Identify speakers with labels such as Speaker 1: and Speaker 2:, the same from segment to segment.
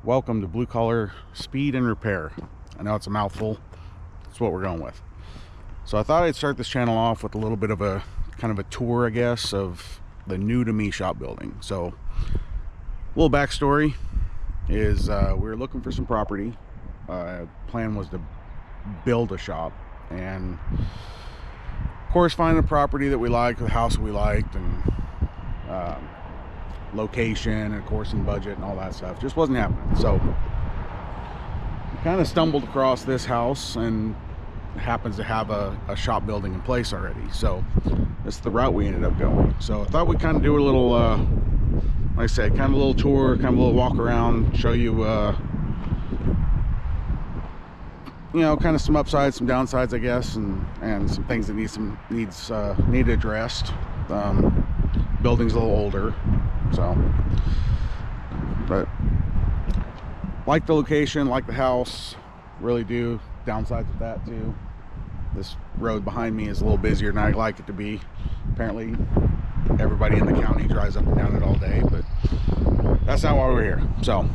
Speaker 1: Welcome to Blue Collar Speed and Repair. I know it's a mouthful. That's what we're going with. So I thought I'd start this channel off with a little bit of a kind of a tour, I guess, of the new to me shop building. So a little backstory is we were looking for some property. Plan was to build a shop and of course find a property that we liked, the house we liked, and location, and of course in budget and all that stuff. Just wasn't happening. So we kind of stumbled across this house, and it happens to have a shop building in place already. So this is the route we ended up going. So I thought we'd kind of do a little like I said, kind of a little tour, kind of a little walk around, show you you know, kind of some upsides, some downsides, I guess, and some things that need addressed. Building's a little older, so, but like the location, like the house, really do. Downsides with that too. This road behind me is a little busier than I like it to be. Apparently everybody in the county drives up and down it all day, but that's not why we're here. So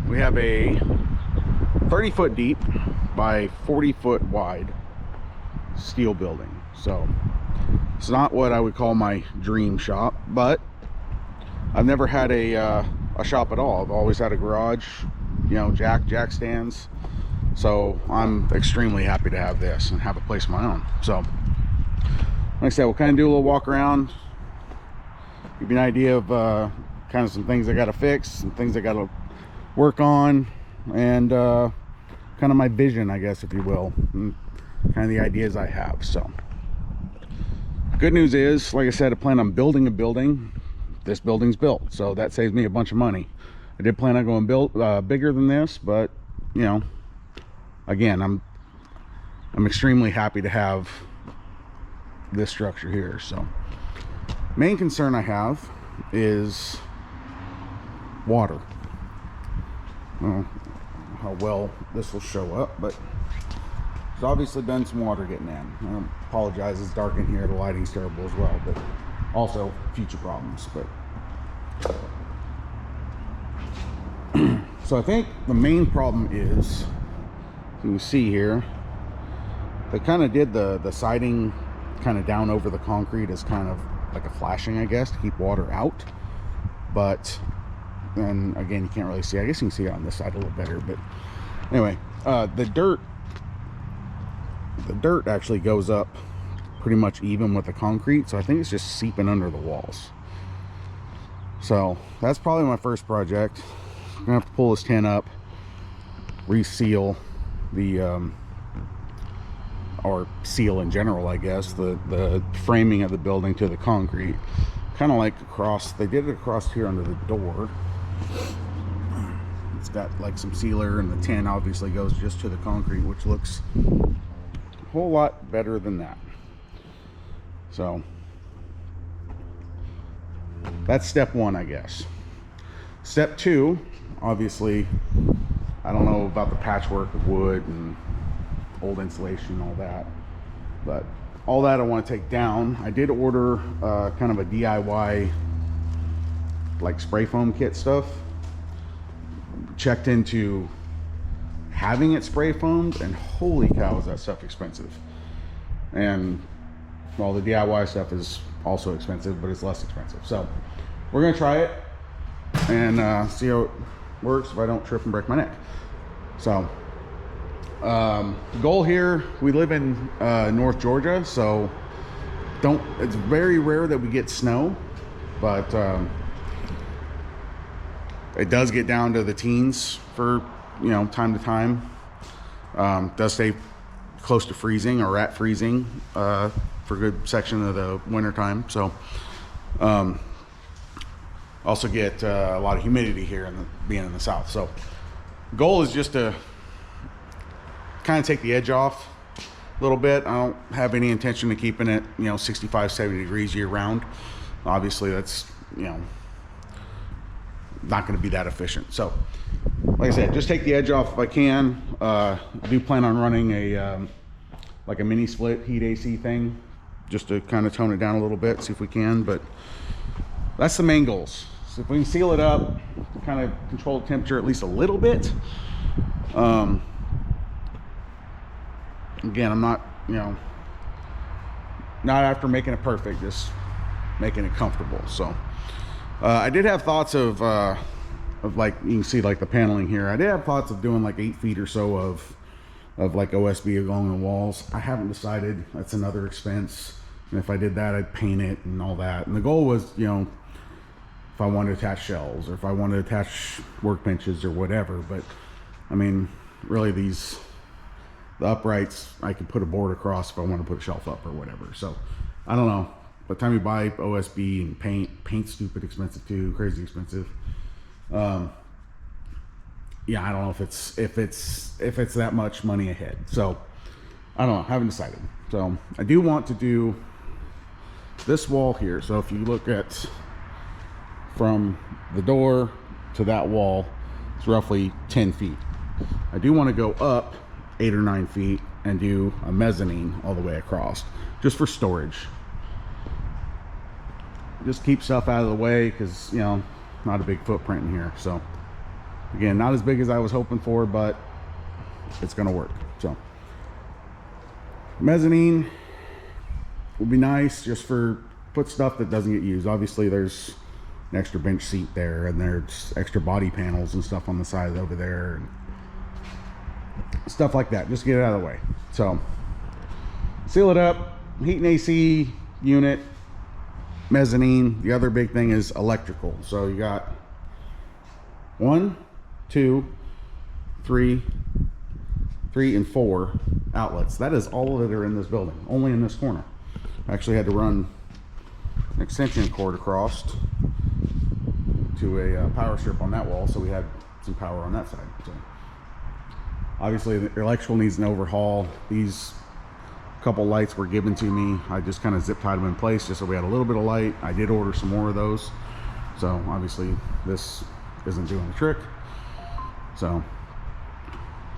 Speaker 1: we have a 30-foot deep by 40-foot wide steel building. So it's not what I would call my dream shop, but I've never had a shop at all. I've always had a garage, you know, jack stands. So I'm extremely happy to have this and have a place of my own. So like I said, we'll kind of do a little walk around, give you an idea of kind of some things I got to fix, some things I got to work on, and kind of my vision, I guess, if you will, and kind of the ideas I have. So good news is, like I said, I plan on building a building. This building's built, so that saves me a bunch of money. I did plan on going bigger than this, but you know, again, I'm extremely happy to have this structure here. So main concern I have is water. How well this will show up, but there's obviously been some water getting in. I apologize, it's dark in here, the lighting's terrible as well, but also future problems. But so I think the main problem is, you can see here, they kind of did the siding kind of down over the concrete as kind of like a flashing, I guess, to keep water out. But then again, you can't really see. I guess you can see it on this side a little better, but anyway, the dirt actually goes up pretty much even with the concrete, so I think it's just seeping under the walls. So that's probably my first project. I'm gonna have to pull this tin up, reseal the or seal in general, I guess, the framing of the building to the concrete, kind of like across. They did it across here under the door. It's got like some sealer, and the tin obviously goes just to the concrete, which looks a whole lot better than that. So that's step one, I guess. Step two, obviously, I don't know about the patchwork of wood and old insulation and all that, but all that I want to take down. I did order kind of a DIY like spray foam kit stuff. Checked into having it spray foamed, and holy cow, is that stuff expensive. And well, the DIY stuff is also expensive, but it's less expensive. So we're gonna try it and see how it works if I don't trip and break my neck. So the goal here, we live in North Georgia, so it's very rare that we get snow, but it does get down to the teens for, you know, time to time. Does stay close to freezing or at freezing for a good section of the winter time. So also get a lot of humidity here being in the south. So goal is just to kind of take the edge off a little bit. I don't have any intention of keeping it, you know, 65, 70 degrees year round. Obviously that's, you know, not going to be that efficient. So like I said, just take the edge off if I can. I do plan on running a like a mini split heat AC thing, just to kind of tone it down a little bit, see if we can. But that's the main goals. So if we can seal it up, kind of control the temperature at least a little bit. Again, I'm not, not after making it perfect, just making it comfortable. So I did have thoughts of like, you can see like the paneling here. I did have thoughts of doing like 8 feet or so of like OSB along the walls. I haven't decided. That's another expense. And if I did that, I'd paint it and all that. And the goal was, if I wanted to attach shelves or if I wanted to attach workbenches or whatever. But I mean, really the uprights, I could put a board across if I want to put a shelf up or whatever. So I don't know. By the time you buy OSB and paint's stupid expensive too, crazy expensive. Yeah, I don't know if it's that much money ahead. So I don't know, haven't decided. So I do want to do this wall here. So if you look at from the door to that wall, it's roughly 10 feet. I do want to go up 8 or 9 feet and do a mezzanine all the way across, just for storage. Just keep stuff out of the way because, not a big footprint in here. So again, not as big as I was hoping for, but it's gonna work. So mezzanine would be nice just for put stuff that doesn't get used. Obviously there's an extra bench seat there and there's extra body panels and stuff on the side over there and stuff like that. Just get it out of the way. So seal it up, heat and AC unit, mezzanine. The other big thing is electrical. So you got 1, 2, 3 and 4 outlets. That is all that are in this building, only in this corner. I actually had to run an extension cord across to a power strip on that wall, so we had some power on that side. So obviously the electrical needs an overhaul. These couple lights were given to me. I just kind of zip tied them in place just so we had a little bit of light. I did order some more of those, so obviously this isn't doing the trick. So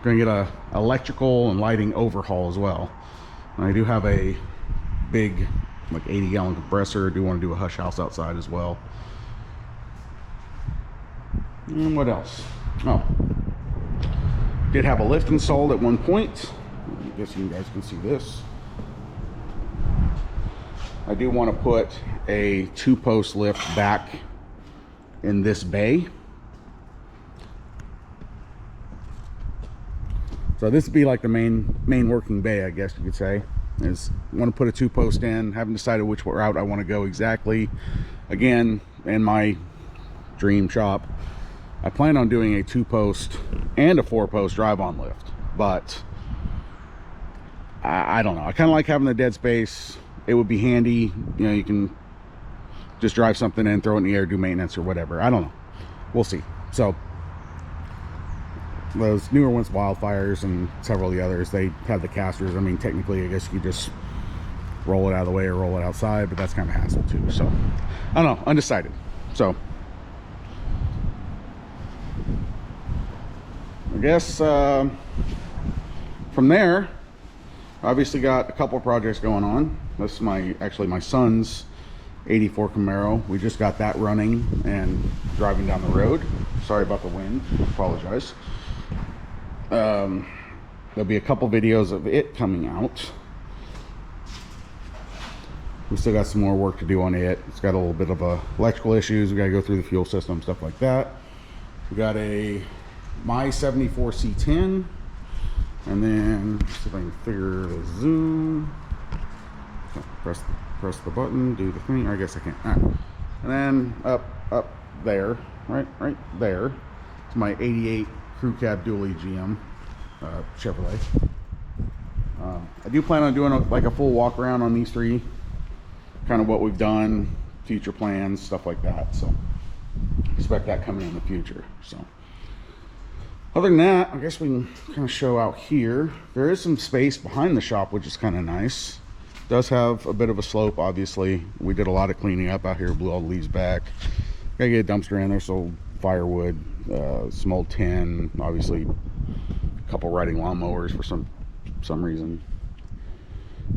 Speaker 1: gonna get a electrical and lighting overhaul as well. And I do have a big like 80-gallon compressor. I do want to do a hush house outside as well. And what else? Oh, did have a lift installed at one point. I guess you guys can see this. I do want to put a 2-post lift back in this bay. So this would be like the main working bay, I guess you could say. Is want to put a 2-post in. Haven't decided which route I want to go exactly. Again, in my dream shop, I plan on doing a 2-post and a 4-post drive-on lift, but I don't know. I kind of like having the dead space. It would be handy, you can just drive something in, throw it in the air, do maintenance or whatever. I don't know. We'll see. So those newer ones, Wildfires and several of the others, they have the casters. I mean, technically, I guess you could just roll it out of the way or roll it outside, but that's kind of a hassle too. So I don't know, undecided. So I guess from there, obviously got a couple of projects going on. This is actually my son's 84 Camaro. We just got that running and driving down the road. Sorry about the wind, apologize. There'll be a couple videos of it coming out. We still got some more work to do on it. It's got a little bit of electrical issues. We got to go through the fuel system, stuff like that. We got a My 74 C10, and then see if I can figure the zoom. Press the button, do the thing. I guess I can't. All right. And then up there, right there. It's my 88 crew cab dually GM Chevrolet. I do plan on doing like a full walk around on these three, kind of what we've done, future plans, stuff like that. So expect that coming in the future. So other than that, I guess we can kind of show out here. There is some space behind the shop, which is kind of nice. Does have a bit of a slope, obviously. We did a lot of cleaning up out here, blew all the leaves back. Gotta get a dumpster in there, so firewood, some old tin, obviously a couple riding lawnmowers for some reason.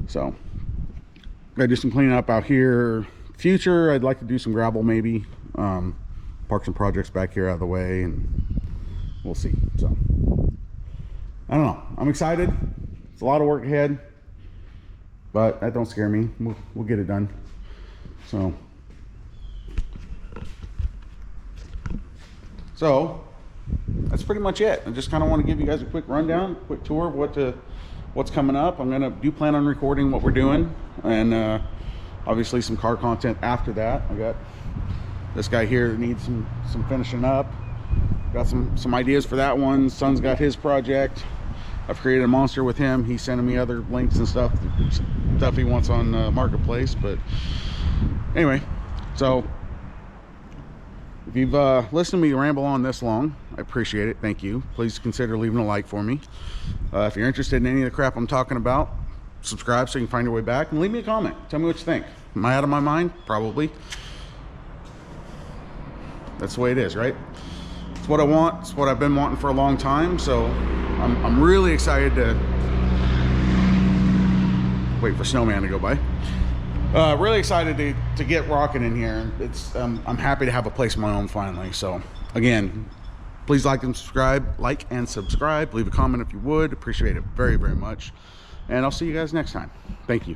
Speaker 1: So gotta do some cleaning up out here. Future, I'd like to do some gravel maybe. park some projects back here out of the way, and we'll see. So I don't know, I'm excited. It's a lot of work ahead, but that don't scare me. We'll get it done. So that's pretty much it. I just kind of want to give you guys a quick rundown, quick tour of what's coming up. I'm gonna plan on recording what we're doing, and obviously some car content after that. I got this guy here that needs some finishing up. Got some ideas for that one. Son's got his project. I've created a monster with him. He's sending me other links and stuff he wants on Marketplace. But anyway, so if you've listened to me ramble on this long, I appreciate it. Thank you. Please consider leaving a like for me. If you're interested in any of the crap I'm talking about, subscribe so you can find your way back, and leave me a comment. Tell me what you think. Am I out of my mind? Probably. That's the way it is, right? It's what I want. It's what I've been wanting for a long time. So I'm really excited to wait for Snowman to go by. Really excited to get rocking in here. I'm happy to have a place of my own finally. So again, please like and subscribe. Leave a comment if you would. Appreciate it very, very much. And I'll see you guys next time. Thank you.